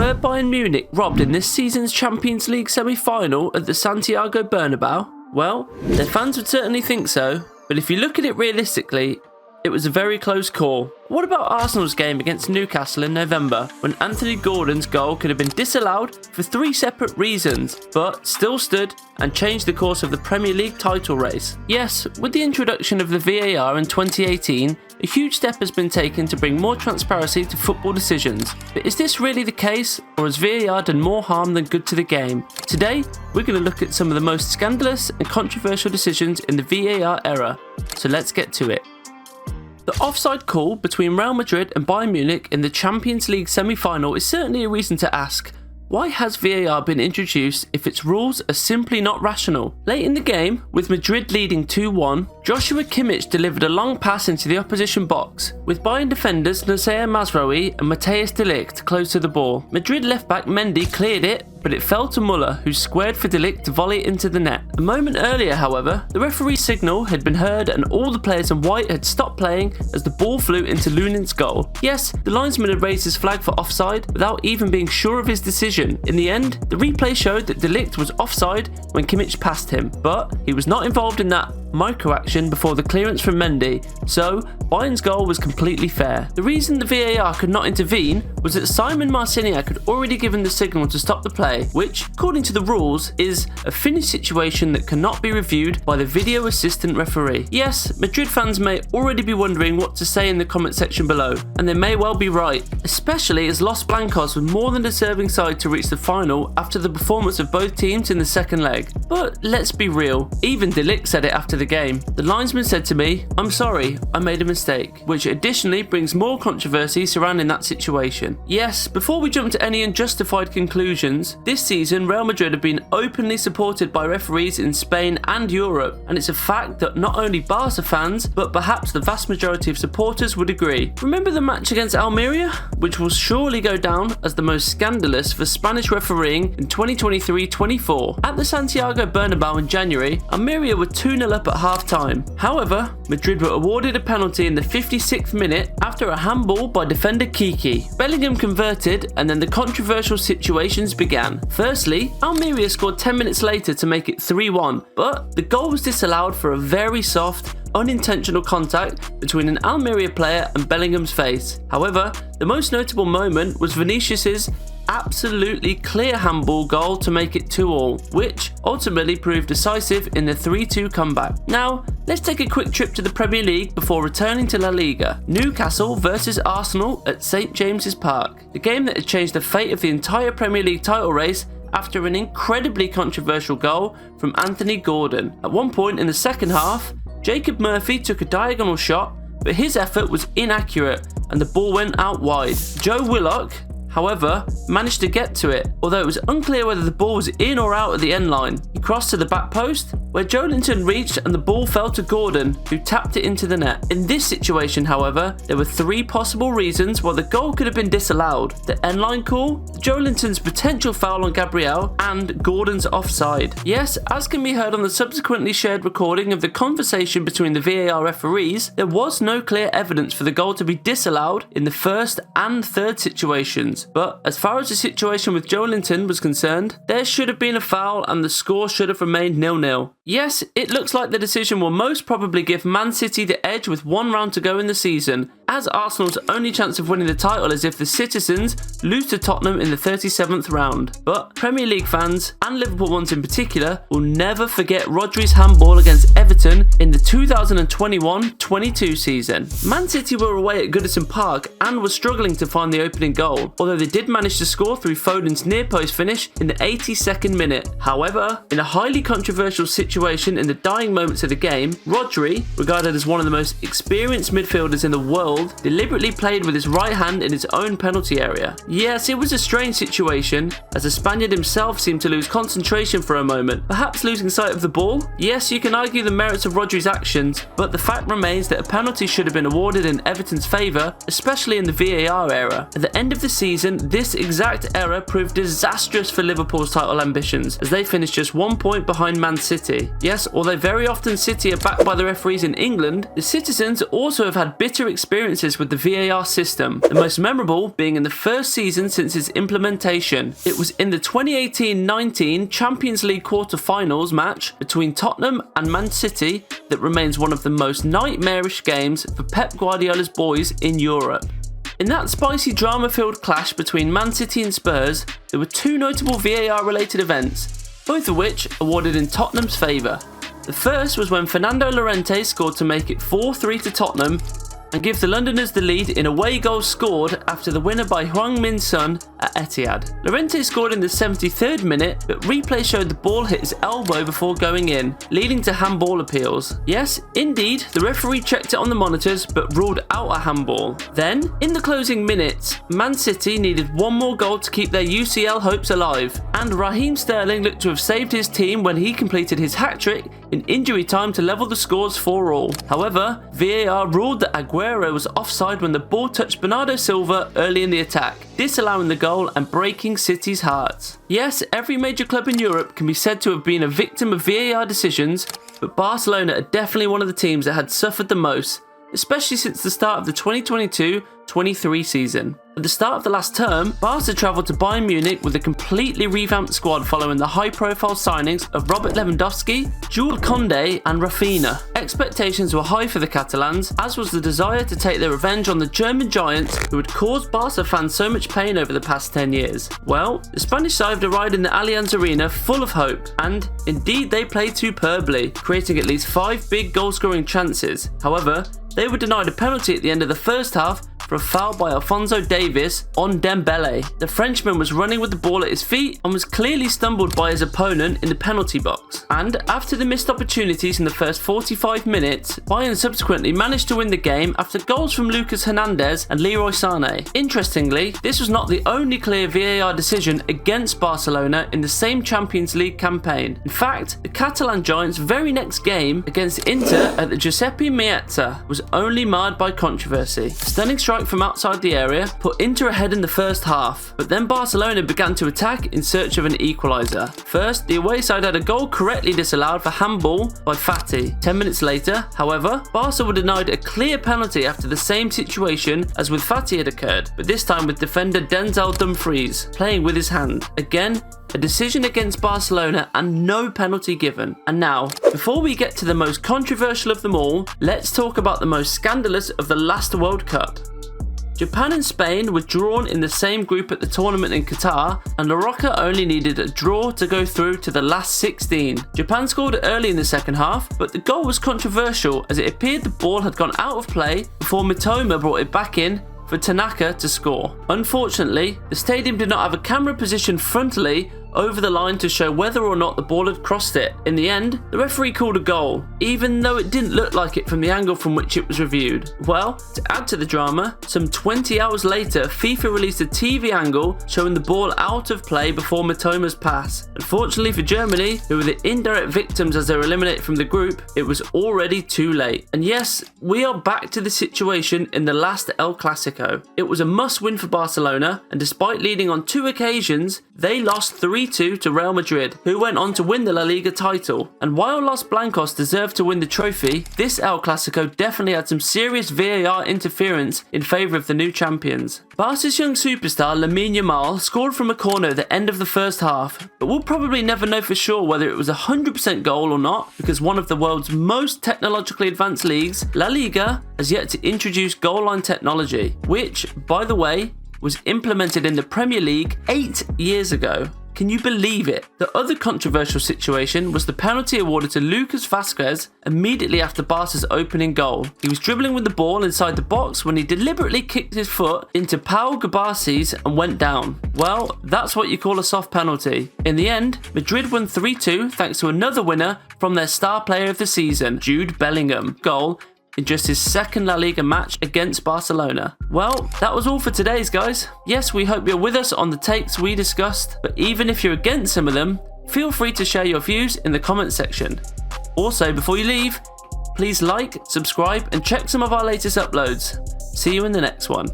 Were Bayern Munich robbed in this season's Champions League semi-final at the Santiago Bernabeu? Well, their fans would certainly think so, but if you look at it realistically, it was a very close call. What about Arsenal's game against Newcastle in November, when Anthony Gordon's goal could have been disallowed for 3 separate reasons, but still stood and changed the course of the Premier League title race? Yes, with the introduction of the VAR in 2018, a huge step has been taken to bring more transparency to football decisions. But is this really the case, or has VAR done more harm than good to the game? Today, we're going to look at some of the most scandalous and controversial decisions in the VAR era, so let's get to it. The offside call between Real Madrid and Bayern Munich in the Champions League semi-final is certainly a reason to ask, why has VAR been introduced if its rules are simply not rational? Late in the game, with Madrid leading 2-1, Joshua Kimmich delivered a long pass into the opposition box, with Bayern defenders Noussair Mazraoui and Matthijs de Ligt close to the ball. Madrid left-back Mendy cleared it, but it fell to Muller, who squared for de Ligt to volley it into the net. A moment earlier, however, the referee's signal had been heard and all the players in white had stopped playing as the ball flew into Lunin's goal. Yes, the linesman had raised his flag for offside without even being sure of his decision. In the end, the replay showed that de Ligt was offside when Kimmich passed him, but he was not involved in that micro-action before the clearance from Mendy, so Bayern's goal was completely fair. The reason the VAR could not intervene was that Simon Marciniak had already given the signal to stop the play, which, according to the rules, is a finished situation that cannot be reviewed by the video assistant referee. Yes, Madrid fans may already be wondering what to say in the comment section below, and they may well be right, especially as Los Blancos were more than deserving side to reach the final after the performance of both teams in the second leg. But let's be real, even de Ligt said it after the game. The linesman said to me, "I'm sorry, I made a mistake," which additionally brings more controversy surrounding that situation. Yes, before we jump to any unjustified conclusions, this season Real Madrid have been openly supported by referees in Spain and Europe, and it's a fact that not only Barca fans, but perhaps the vast majority of supporters would agree. Remember the match against Almeria, which will surely go down as the most scandalous for Spanish refereeing in 2023-24. At the Santiago Bernabeu in January, Almeria were 2-0 up at half-time. However, Madrid were awarded a penalty in the 56th minute after a handball by defender Kiki. Bellingham converted, and then the controversial situations began. Firstly, Almeria scored 10 minutes later to make it 3-1, but the goal was disallowed for a very soft, unintentional contact between an Almeria player and Bellingham's face. However, the most notable moment was Vinicius's absolutely clear handball goal to make it 2-2, which ultimately proved decisive in the 3-2 comeback. Now, let's take a quick trip to the Premier League before returning to La Liga. Newcastle versus Arsenal at St James's Park, the game that had changed the fate of the entire Premier League title race after an incredibly controversial goal from Anthony Gordon. At one point in the second half, Jacob Murphy took a diagonal shot, but his effort was inaccurate and the ball went out wide. Joe Willock, however, managed to get to it, although it was unclear whether the ball was in or out at the end line. He crossed to the back post, where Joelinton reached and the ball fell to Gordon, who tapped it into the net. In this situation, however, there were 3 possible reasons why the goal could have been disallowed: the end line call, Joelinton's potential foul on Gabriel, and Gordon's offside. Yes, as can be heard on the subsequently shared recording of the conversation between the VAR referees, there was no clear evidence for the goal to be disallowed in the first and third situations. But as far as the situation with Joelinton was concerned, there should have been a foul and the score should have remained 0-0. Yes, it looks like the decision will most probably give Man City the edge with 1 round to go in the season, as Arsenal's only chance of winning the title is if the citizens lose to Tottenham in the 37th round. But Premier League fans, and Liverpool ones in particular, will never forget Rodri's handball against Everton in the 2021-22 season. Man City were away at Goodison Park and were struggling to find the opening goal, although they did manage to score through Foden's near-post finish in the 82nd minute. However, in a highly controversial situation in the dying moments of the game, Rodri, regarded as one of the most experienced midfielders in the world, deliberately played with his right hand in his own penalty area. Yes, it was a strange situation, as the Spaniard himself seemed to lose concentration for a moment, perhaps losing sight of the ball. Yes, you can argue the merits of Rodri's actions, but the fact remains that a penalty should have been awarded in Everton's favour, especially in the VAR era. At the end of the season, this exact error proved disastrous for Liverpool's title ambitions, as they finished just 1 point behind Man City. Yes, although very often City are backed by the referees in England, the citizens also have had bitter experiences with the VAR system, the most memorable being in the first season since its implementation. It was in the 2018-19 Champions League quarter-finals match between Tottenham and Man City that remains one of the most nightmarish games for Pep Guardiola's boys in Europe. In that spicy drama-filled clash between Man City and Spurs, there were two notable VAR-related events, both of which awarded in Tottenham's favour. The first was when Fernando Llorente scored to make it 4-3 to Tottenham and give the Londoners the lead in away goals scored after the winner by Heung-min Son at Etihad. Llorente scored in the 73rd minute, but replay showed the ball hit his elbow before going in, leading to handball appeals. Yes, indeed, the referee checked it on the monitors, but ruled out a handball. Then, in the closing minutes, Man City needed one more goal to keep their UCL hopes alive, and Raheem Sterling looked to have saved his team when he completed his hat-trick in injury time to level the scores 4-4. However, VAR ruled that Aguero was offside when the ball touched Bernardo Silva early in the attack, disallowing the goal and breaking City's hearts. Yes, every major club in Europe can be said to have been a victim of VAR decisions, but Barcelona are definitely one of the teams that had suffered the most, especially since the start of the 2022-23 season. At the start of the last term, Barca travelled to Bayern Munich with a completely revamped squad following the high-profile signings of Robert Lewandowski, Jules Koundé and Rafinha. Expectations were high for the Catalans, as was the desire to take their revenge on the German giants who had caused Barca fans so much pain over the past 10 years. Well, the Spanish side arrived in the Allianz Arena full of hope, and indeed they played superbly, creating at least 5 big goal-scoring chances. However, they were denied a penalty at the end of the first half for a foul by Alphonso Davies on Dembele. The Frenchman was running with the ball at his feet and was clearly stumbled by his opponent in the penalty box. And after the missed opportunities in the first 45 minutes, Bayern subsequently managed to win the game after goals from Lucas Hernandez and Leroy Sané. Interestingly, this was not the only clear VAR decision against Barcelona in the same Champions League campaign. In fact, the Catalan Giants' very next game against Inter at the Giuseppe Meazza was only marred by controversy. A stunning strike from outside the area put Inter ahead in the first half, but then Barcelona began to attack in search of an equaliser. First, the away side had a goal correctly disallowed for handball by Fati. 10 minutes later, however, Barca were denied a clear penalty after the same situation as with Fati had occurred, but this time with defender Denzel Dumfries playing with his hand. Again, a decision against Barcelona and no penalty given. And now, before we get to the most controversial of them all, let's talk about the most scandalous of the last World Cup. Japan and Spain were drawn in the same group at the tournament in Qatar, and La Roca only needed a draw to go through to the last 16. Japan scored early in the second half, but the goal was controversial as it appeared the ball had gone out of play before Mitoma brought it back in for Tanaka to score. Unfortunately, the stadium did not have a camera positioned frontally over the line to show whether or not the ball had crossed it. In the end, the referee called a goal, even though it didn't look like it from the angle from which it was reviewed. Well, to add to the drama, some 20 hours later, FIFA released a TV angle showing the ball out of play before Mitoma's pass. Unfortunately for Germany, who were the indirect victims as they were eliminated from the group, it was already too late. And yes, we are back to the situation in the last El Clasico. It was a must-win for Barcelona, and despite leading on 2 occasions, they lost 3-2 to Real Madrid, who went on to win the La Liga title. And while Los Blancos deserved to win the trophy, this El Clasico definitely had some serious VAR interference in favour of the new champions. Barca's young superstar Lamine Yamal scored from a corner at the end of the first half, but we'll probably never know for sure whether it was a 100% goal or not, because one of the world's most technologically advanced leagues, La Liga, has yet to introduce goal line technology, which, by the way, was implemented in the Premier League 8 years ago. Can you believe it? The other controversial situation was the penalty awarded to Lucas Vazquez immediately after Barca's opening goal. He was dribbling with the ball inside the box when he deliberately kicked his foot into Pau Gabassis and went down. Well, that's what you call a soft penalty. In the end, Madrid won 3-2 thanks to another winner from their star player of the season, Jude Bellingham, goal in just his second La Liga match against Barcelona. Well, that was all for today's guys. Yes, we hope you're with us on the takes we discussed, but even if you're against some of them, feel free to share your views in the comment section. Also, before you leave, please like, subscribe and check some of our latest uploads. See you in the next one.